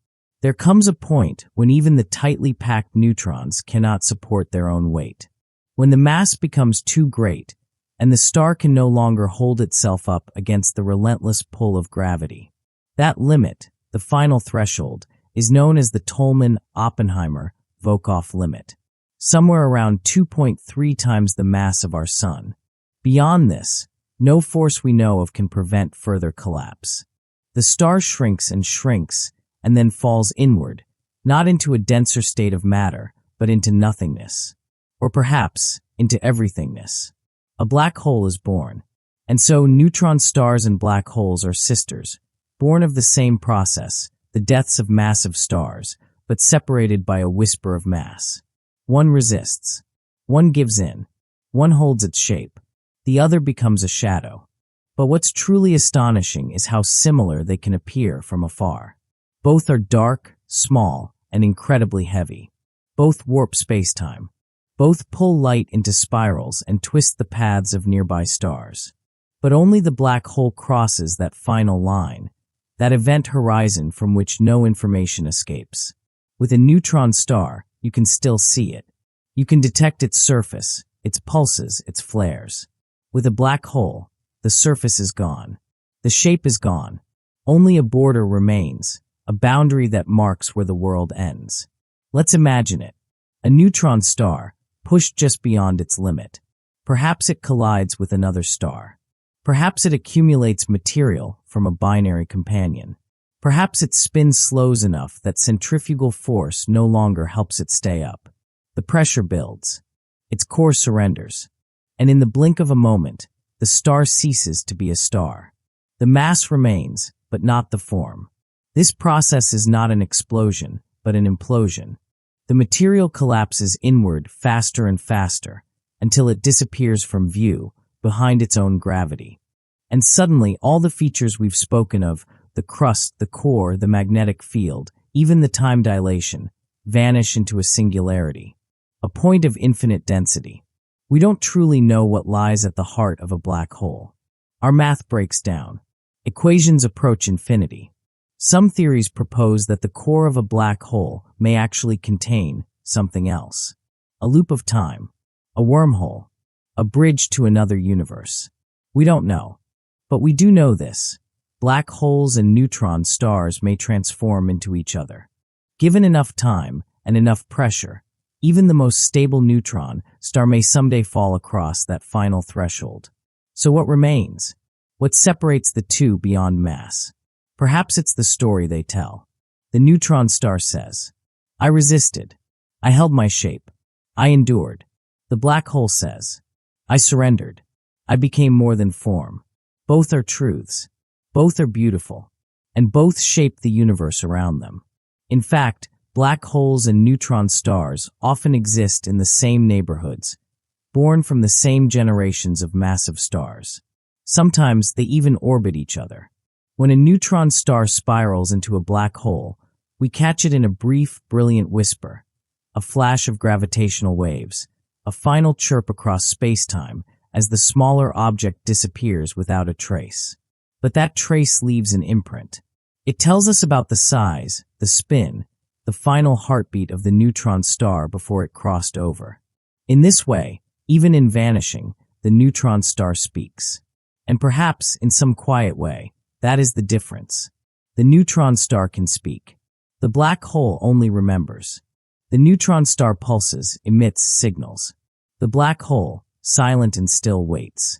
Speaker 1: There comes a point when even the tightly packed neutrons cannot support their own weight. When the mass becomes too great, and the star can no longer hold itself up against the relentless pull of gravity. That limit, the final threshold, is known as the Tolman-Oppenheimer-Volkoff limit, somewhere around 2.3 times the mass of our Sun. Beyond this, no force we know of can prevent further collapse. The star shrinks and then falls inward, not into a denser state of matter, but into nothingness. Or perhaps, into everythingness. A black hole is born. And so neutron stars and black holes are sisters, born of the same process, the deaths of massive stars, but separated by a whisper of mass. One resists. One gives in. One holds its shape. The other becomes a shadow. But what's truly astonishing is how similar they can appear from afar. Both are dark, small, and incredibly heavy. Both warp spacetime. Both pull light into spirals and twist the paths of nearby stars. But only the black hole crosses that final line, that event horizon from which no information escapes. With a neutron star, you can still see it. You can detect its surface, its pulses, its flares. With a black hole, the surface is gone. The shape is gone. Only a border remains, a boundary that marks where the world ends. Let's imagine it. A neutron star, pushed just beyond its limit. Perhaps it collides with another star. Perhaps it accumulates material from a binary companion. Perhaps its spin slows enough that centrifugal force no longer helps it stay up. The pressure builds. Its core surrenders. And in the blink of a moment, the star ceases to be a star. The mass remains, but not the form. This process is not an explosion, but an implosion. The material collapses inward faster and faster, until it disappears from view, behind its own gravity. And suddenly all the features we've spoken of, the crust, the core, the magnetic field, even the time dilation, vanish into a singularity, a point of infinite density. We don't truly know what lies at the heart of a black hole. Our math breaks down. Equations approach infinity. Some theories propose that the core of a black hole may actually contain something else. A loop of time, a wormhole, a bridge to another universe. We don't know. But we do know this. Black holes and neutron stars may transform into each other. Given enough time and enough pressure, even the most stable neutron star may someday fall across that final threshold. So what remains? What separates the two beyond mass? Perhaps it's the story they tell. The neutron star says, "I resisted. I held my shape. I endured." The black hole says, "I surrendered. I became more than form." Both are truths. Both are beautiful. And both shape the universe around them. In fact, black holes and neutron stars often exist in the same neighborhoods, born from the same generations of massive stars. Sometimes they even orbit each other. When a neutron star spirals into a black hole, we catch it in a brief, brilliant whisper, a flash of gravitational waves, a final chirp across space-time as the smaller object disappears without a trace. But that trace leaves an imprint. It tells us about the size, the spin, the final heartbeat of the neutron star before it crossed over. In this way, even in vanishing, the neutron star speaks. And perhaps, in some quiet way, that is the difference. The neutron star can speak. The black hole only remembers. The neutron star pulses, emits signals. The black hole, silent and still, waits.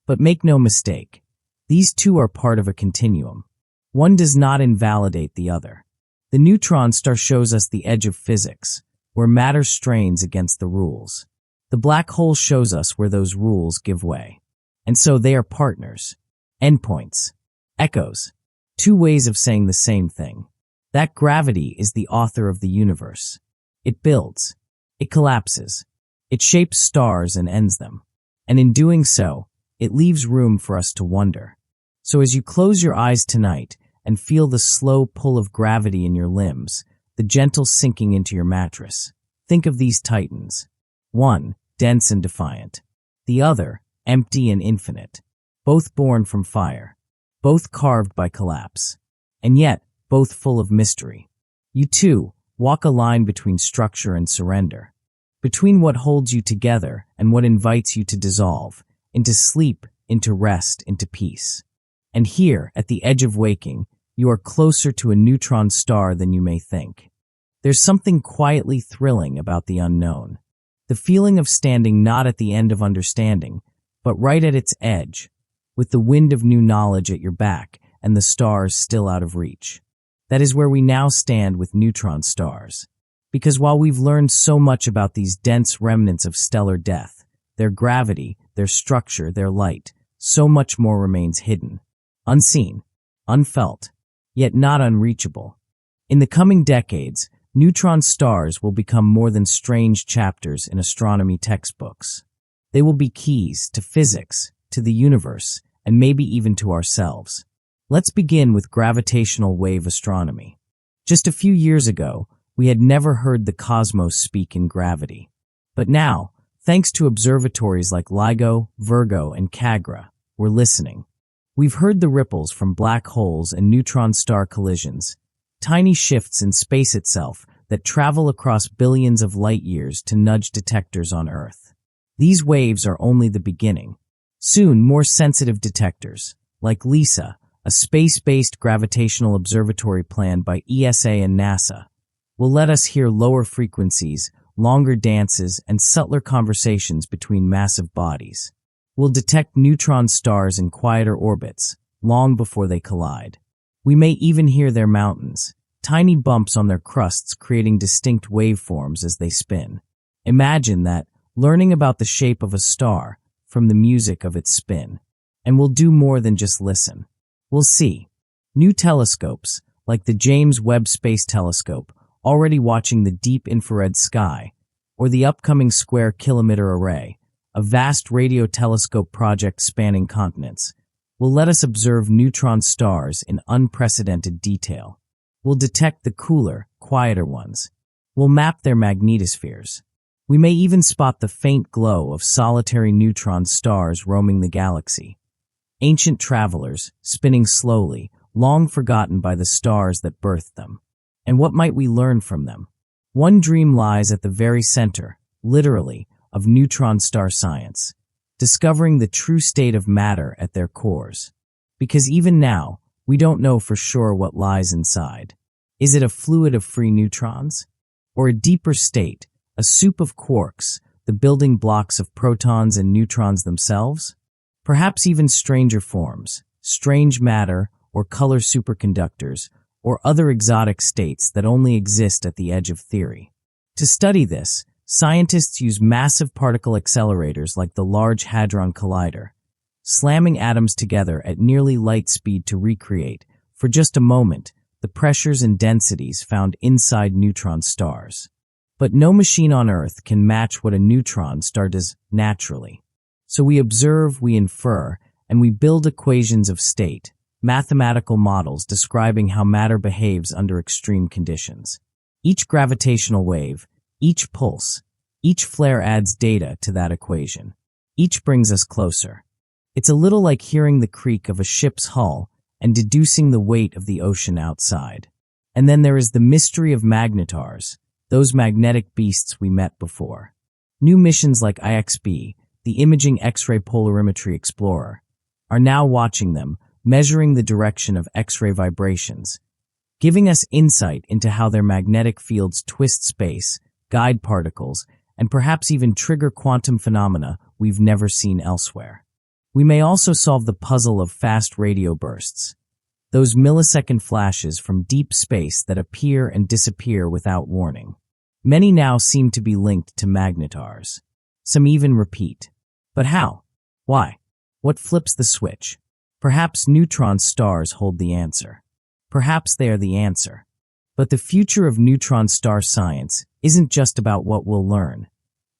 Speaker 1: But make no mistake, these two are part of a continuum. One does not invalidate the other. The neutron star shows us the edge of physics, where matter strains against the rules. The black hole shows us where those rules give way. And so they are partners, endpoints, echoes, two ways of saying the same thing. That gravity is the author of the universe. It builds, it collapses, it shapes stars and ends them. And in doing so, it leaves room for us to wonder. So as you close your eyes tonight and feel the slow pull of gravity in your limbs, the gentle sinking into your mattress, think of these titans. One, dense and defiant. The other, empty and infinite. Both born from fire. Both carved by collapse. And yet, both full of mystery. You too walk a line between structure and surrender. Between what holds you together and what invites you to dissolve, into sleep, into rest, into peace. And here, at the edge of waking, you are closer to a neutron star than you may think. There's something quietly thrilling about the unknown. The feeling of standing not at the end of understanding, but right at its edge, with the wind of new knowledge at your back and the stars still out of reach. That is where we now stand with neutron stars. Because while we've learned so much about these dense remnants of stellar death, their gravity, their structure, their light, so much more remains hidden, unseen, unfelt, yet not unreachable. In the coming decades, neutron stars will become more than strange chapters in astronomy textbooks. They will be keys to physics, to the universe, and maybe even to ourselves. Let's begin with gravitational wave astronomy. Just a few years ago, we had never heard the cosmos speak in gravity. But now, thanks to observatories like LIGO, Virgo, and CAGRA, we're listening. We've heard the ripples from black holes and neutron star collisions, tiny shifts in space itself that travel across billions of light years to nudge detectors on Earth. These waves are only the beginning. Soon, more sensitive detectors, like LISA, a space-based gravitational observatory planned by ESA and NASA, will let us hear lower frequencies, longer dances, and subtler conversations between massive bodies. We'll detect neutron stars in quieter orbits, long before they collide. We may even hear their mountains, tiny bumps on their crusts creating distinct waveforms as they spin. Imagine that, learning about the shape of a star from the music of its spin. And we'll do more than just listen. We'll see. New telescopes, like the James Webb Space Telescope, already watching the deep infrared sky, or the upcoming Square Kilometer Array, a vast radio telescope project spanning continents, will let us observe neutron stars in unprecedented detail. We'll detect the cooler, quieter ones. We'll map their magnetospheres. We may even spot the faint glow of solitary neutron stars roaming the galaxy. Ancient travelers, spinning slowly, long forgotten by the stars that birthed them. And what might we learn from them? One dream lies at the very center, literally, of neutron star science, discovering the true state of matter at their cores. Because even now, we don't know for sure what lies inside. Is it a fluid of free neutrons? Or a deeper state, a soup of quarks, the building blocks of protons and neutrons themselves? Perhaps even stranger forms, strange matter, or color superconductors, or other exotic states that only exist at the edge of theory. To study this, scientists use massive particle accelerators like the Large Hadron Collider, slamming atoms together at nearly light speed to recreate, for just a moment, the pressures and densities found inside neutron stars. But no machine on Earth can match what a neutron star does naturally. So we observe, we infer, and we build equations of state, mathematical models describing how matter behaves under extreme conditions. Each gravitational wave, each pulse, each flare adds data to that equation. Each brings us closer. It's a little like hearing the creak of a ship's hull and deducing the weight of the ocean outside. And then there is the mystery of magnetars, those magnetic beasts we met before. New missions like IXB, the Imaging X-ray Polarimetry Explorer, are now watching them, measuring the direction of X-ray vibrations, giving us insight into how their magnetic fields twist space, guide particles, and perhaps even trigger quantum phenomena we've never seen elsewhere. We may also solve the puzzle of fast radio bursts, those millisecond flashes from deep space that appear and disappear without warning. Many now seem to be linked to magnetars. Some even repeat. But how? Why? What flips the switch? Perhaps neutron stars hold the answer. Perhaps they are the answer. But the future of neutron star science isn't just about what we'll learn.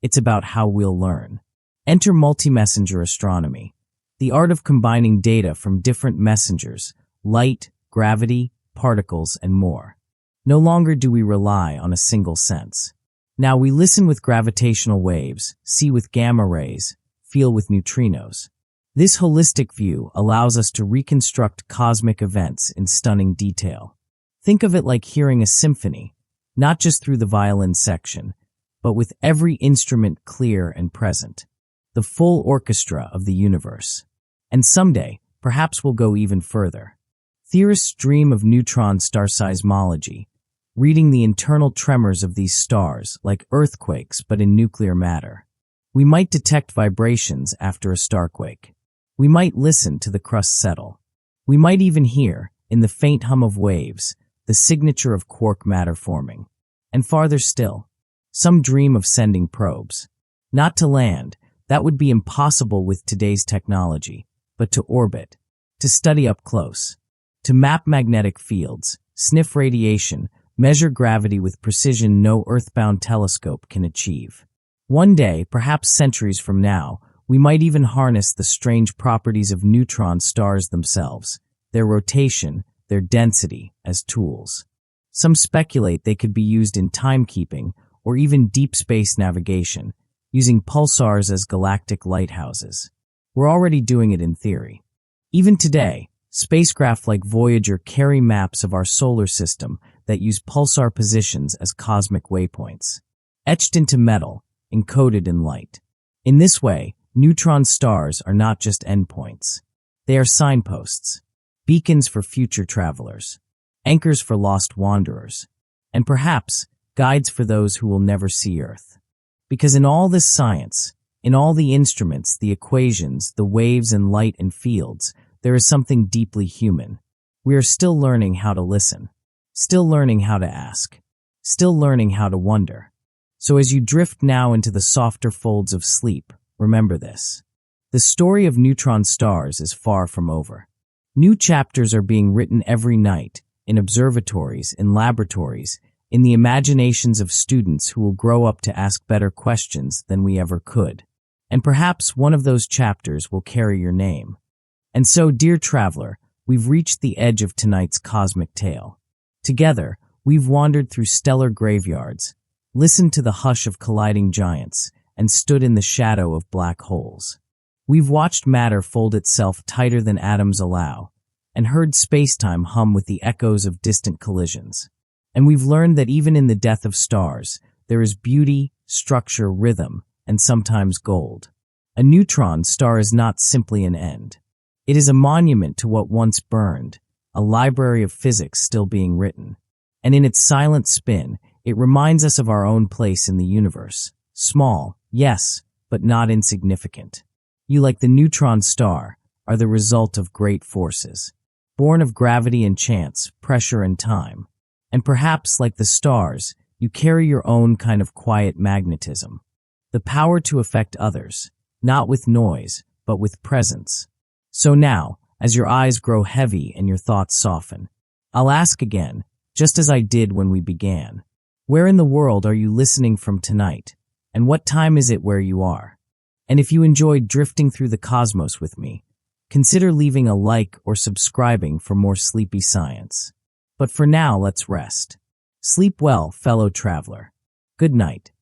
Speaker 1: It's about how we'll learn. Enter multi-messenger astronomy, the art of combining data from different messengers, light, gravity, particles, and more. No longer do we rely on a single sense. Now we listen with gravitational waves, see with gamma rays, feel with neutrinos. This holistic view allows us to reconstruct cosmic events in stunning detail. Think of it like hearing a symphony, not just through the violin section, but with every instrument clear and present. The full orchestra of the universe. And someday, perhaps we'll go even further. Theorists dream of neutron star seismology, reading the internal tremors of these stars like earthquakes but in nuclear matter. We might detect vibrations after a starquake. We might listen to the crust settle. We might even hear, in the faint hum of waves, the signature of quark matter forming. And farther still, some dream of sending probes. Not to land, that would be impossible with today's technology, but to orbit, to study up close, to map magnetic fields, sniff radiation, measure gravity with precision no earthbound telescope can achieve. One day, perhaps centuries from now, we might even harness the strange properties of neutron stars themselves, their rotation, their density, as tools. Some speculate they could be used in timekeeping or even deep space navigation, using pulsars as galactic lighthouses. We're already doing it in theory. Even today, spacecraft like Voyager carry maps of our solar system that use pulsar positions as cosmic waypoints, etched into metal, encoded in light. In this way, neutron stars are not just endpoints. They are signposts, beacons for future travelers, anchors for lost wanderers, and perhaps guides for those who will never see Earth. Because in all this science, in all the instruments, the equations, the waves and light and fields, there is something deeply human. We are still learning how to listen, still learning how to ask, still learning how to wonder. So as you drift now into the softer folds of sleep, remember this. The story of neutron stars is far from over. New chapters are being written every night, in observatories, in laboratories, in the imaginations of students who will grow up to ask better questions than we ever could. And perhaps one of those chapters will carry your name. And so, dear traveler, we've reached the edge of tonight's cosmic tale. Together, we've wandered through stellar graveyards, listened to the hush of colliding giants, and stood in the shadow of black holes. We've watched matter fold itself tighter than atoms allow, and heard space-time hum with the echoes of distant collisions. And we've learned that even in the death of stars, there is beauty, structure, rhythm, and sometimes gold. A neutron star is not simply an end. It is a monument to what once burned, a library of physics still being written. And in its silent spin, it reminds us of our own place in the universe. Small, yes, but not insignificant. You, like the neutron star, are the result of great forces, born of gravity and chance, pressure and time. And perhaps, like the stars, you carry your own kind of quiet magnetism, the power to affect others, not with noise, but with presence. So now, as your eyes grow heavy and your thoughts soften, I'll ask again, just as I did when we began. Where in the world are you listening from tonight? And what time is it where you are? And if you enjoyed drifting through the cosmos with me, consider leaving a like or subscribing for more sleepy science. But for now, let's rest. Sleep well, fellow traveler. Good night.